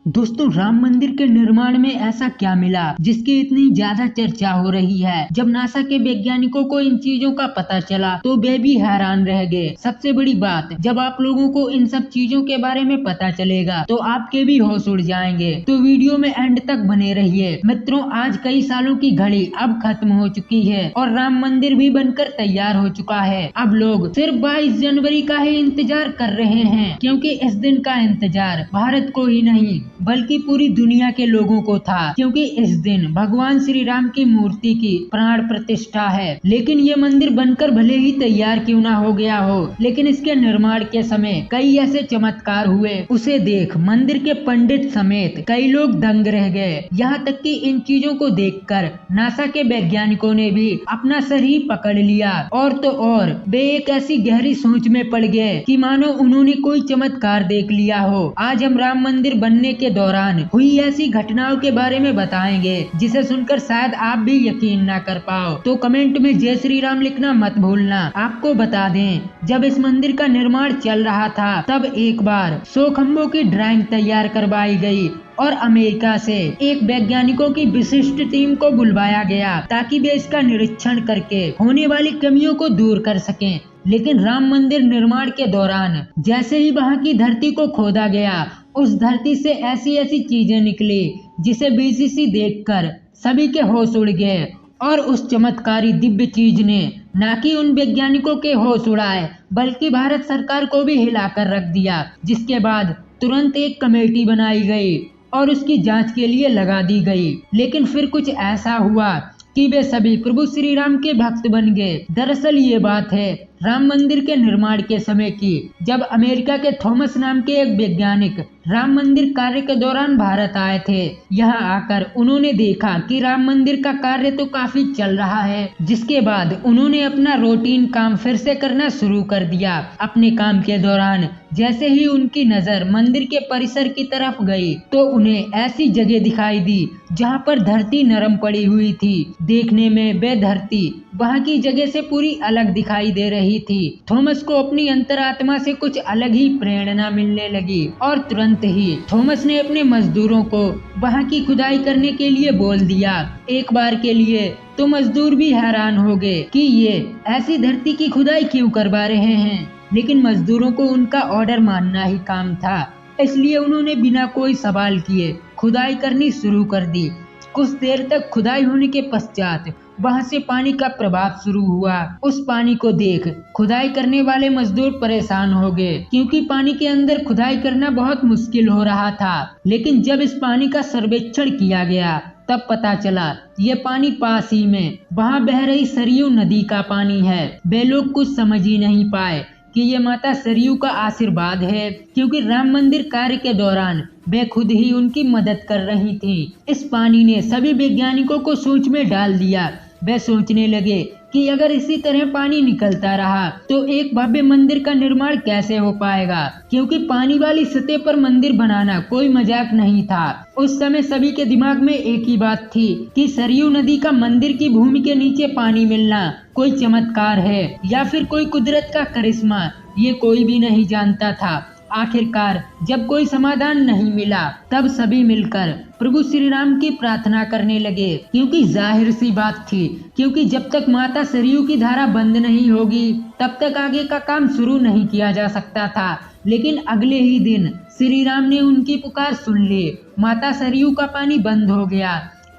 दोस्तों, राम मंदिर के निर्माण में ऐसा क्या मिला जिसकी इतनी ज्यादा चर्चा हो रही है। जब नासा के वैज्ञानिकों को इन चीजों का पता चला तो वे भी हैरान रह गए। सबसे बड़ी बात, जब आप लोगों को इन सब चीजों के बारे में पता चलेगा तो आपके भी होश उड़ जाएंगे। तो वीडियो में एंड तक बने रहिए। मित्रों, आज कई सालों की घड़ी अब खत्म हो चुकी है और राम मंदिर भी बनकर तैयार हो चुका है। अब लोग सिर्फ 22 जनवरी का ही इंतजार कर रहे हैं, क्योंकि इस दिन का इंतजार भारत को ही नहीं बल्कि पूरी दुनिया के लोगों को था, क्योंकि इस दिन भगवान श्री राम की मूर्ति की प्राण प्रतिष्ठा है। लेकिन ये मंदिर बनकर भले ही तैयार क्यों ना हो गया हो, लेकिन इसके निर्माण के समय कई ऐसे चमत्कार हुए, उसे देख मंदिर के पंडित समेत कई लोग दंग रह गए। यहाँ तक कि इन चीजों को देखकर नासा के वैज्ञानिकों ने भी अपना सर ही पकड़ लिया। और तो और वे एक ऐसी गहरी सोच में पड़ गए कि मानो उन्होंने कोई चमत्कार देख लिया हो। आज हम राम मंदिर बनने के दौरान हुई ऐसी घटनाओं के बारे में बताएंगे जिसे सुनकर शायद आप भी यकीन ना कर पाओ। तो कमेंट में जय श्री राम लिखना मत भूलना। आपको बता दें, जब इस मंदिर का निर्माण चल रहा था तब एक बार 100 खंभों की ड्राइंग तैयार करवाई गई और अमेरिका से एक वैज्ञानिकों की विशिष्ट टीम को बुलवाया गया ताकि वे इसका निरीक्षण करके होने वाली कमियों को दूर कर सकें। लेकिन राम मंदिर निर्माण के दौरान जैसे ही वहां की धरती को खोदा गया, उस धरती से ऐसी ऐसी चीजें निकली जिसे बीसीसी देखकर सभी के होश उड़ गए। और उस चमत्कारी दिव्य चीज ने न कि उन वैज्ञानिकों के होश उड़ाए बल्कि भारत सरकार को भी हिलाकर रख दिया। जिसके बाद तुरंत एक कमेटी बनाई गई और उसकी जांच के लिए लगा दी गई। लेकिन फिर कुछ ऐसा हुआ कि वे सभी प्रभु श्री राम के भक्त बन गए। दरअसल ये बात है राम मंदिर के निर्माण के समय की, जब अमेरिका के थॉमस नाम के एक वैज्ञानिक राम मंदिर कार्य के दौरान भारत आए थे। यहाँ आकर उन्होंने देखा कि राम मंदिर का कार्य तो काफी चल रहा है। जिसके बाद उन्होंने अपना रूटीन काम फिर से करना शुरू कर दिया। अपने काम के दौरान जैसे ही उनकी नजर मंदिर के परिसर की तरफ गई तो उन्हें ऐसी जगह दिखाई दी जहाँ पर धरती नरम पड़ी हुई थी। देखने में वे धरती वहाँ की जगह से पूरी अलग दिखाई दे रही थी। थॉमस को अपनी अंतरात्मा से कुछ अलग ही प्रेरणा मिलने लगी और तुरंत ही थॉमस ने अपने मजदूरों को वहाँ की खुदाई करने के लिए बोल दिया। एक बार के लिए तो मजदूर भी हैरान हो गए कि ये ऐसी धरती की खुदाई क्यों करवा रहे हैं, लेकिन मजदूरों को उनका ऑर्डर मानना ही काम था, इसलिए उन्होंने बिना कोई सवाल किए खुदाई करनी शुरू कर दी। कुछ देर तक खुदाई होने के पश्चात वहां से पानी का प्रवाह शुरू हुआ। उस पानी को देख खुदाई करने वाले मजदूर परेशान हो गए, क्योंकि पानी के अंदर खुदाई करना बहुत मुश्किल हो रहा था। लेकिन जब इस पानी का सर्वेक्षण किया गया तब पता चला ये पानी पास ही में वहां बह रही सरयू नदी का पानी है। वे लोग कुछ समझ ही नहीं पाए कि ये माता सरयू का आशीर्वाद है, क्योंकि राम मंदिर कार्य के दौरान वे खुद ही उनकी मदद कर रही थी। इस पानी ने सभी वैज्ञानिकों को सोच में डाल दिया। वे सोचने लगे कि अगर इसी तरह पानी निकलता रहा तो एक भव्य मंदिर का निर्माण कैसे हो पाएगा, क्योंकि पानी वाली सतह पर मंदिर बनाना कोई मजाक नहीं था। उस समय सभी के दिमाग में एक ही बात थी कि सरयू नदी का मंदिर की भूमि के नीचे पानी मिलना कोई चमत्कार है या फिर कोई कुदरत का करिश्मा, ये कोई भी नहीं जानता था। आखिरकार जब कोई समाधान नहीं मिला तब सभी मिलकर प्रभु श्री राम की प्रार्थना करने लगे, क्योंकि जाहिर सी बात थी, क्योंकि जब तक माता सरयू की धारा बंद नहीं होगी तब तक आगे का काम शुरू नहीं किया जा सकता था। लेकिन अगले ही दिन श्री राम ने उनकी पुकार सुन ली। माता सरयू का पानी बंद हो गया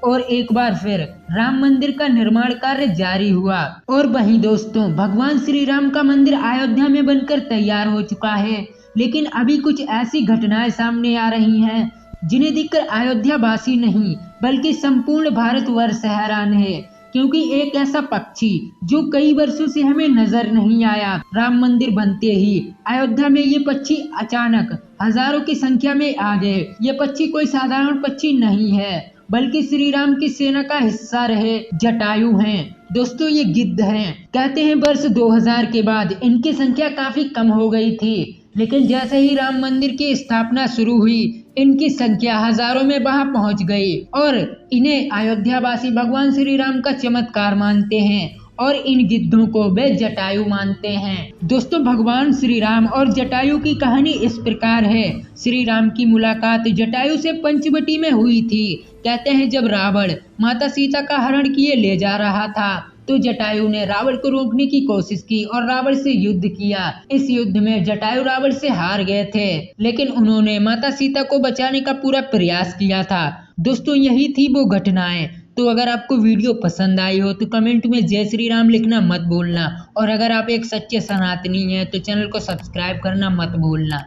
और एक बार फिर राम मंदिर का निर्माण कार्य जारी हुआ। और वहीं दोस्तों, भगवान श्री राम का मंदिर अयोध्या में बनकर तैयार हो चुका है। लेकिन अभी कुछ ऐसी घटनाएं सामने आ रही हैं जिन्हें देखकर अयोध्या वासी नहीं बल्कि संपूर्ण भारतवर्ष हैरान है, क्योंकि एक ऐसा पक्षी जो कई वर्षों से हमें नजर नहीं आया, राम मंदिर बनते ही अयोध्या में ये पक्षी अचानक हजारों की संख्या में आ गए। ये पक्षी कोई साधारण पक्षी नहीं है बल्कि श्री राम की सेना का हिस्सा रहे जटायु हैं। दोस्तों, ये गिद्ध हैं। कहते हैं वर्ष 2000 के बाद इनकी संख्या काफी कम हो गई थी, लेकिन जैसे ही राम मंदिर की स्थापना शुरू हुई इनकी संख्या हजारों में वहां पहुंच गई और इन्हें अयोध्या वासी भगवान श्री राम का चमत्कार मानते हैं और इन गिद्धों को वे जटायु मानते हैं। दोस्तों, भगवान श्री राम और जटायु की कहानी इस प्रकार है। श्री राम की मुलाकात जटायु से पंचवटी में हुई थी। कहते हैं जब रावण माता सीता का हरण किए ले जा रहा था तो जटायु ने रावण को रोकने की कोशिश की और रावण से युद्ध किया। इस युद्ध में जटायु रावण से हार गए थे, लेकिन उन्होंने माता सीता को बचाने का पूरा प्रयास किया था। दोस्तों, यही थी वो घटनाएं। तो अगर आपको वीडियो पसंद आई हो तो कमेंट में जय श्री राम लिखना मत भूलना, और अगर आप एक सच्चे सनातनी हैं तो चैनल को सब्सक्राइब करना मत भूलना।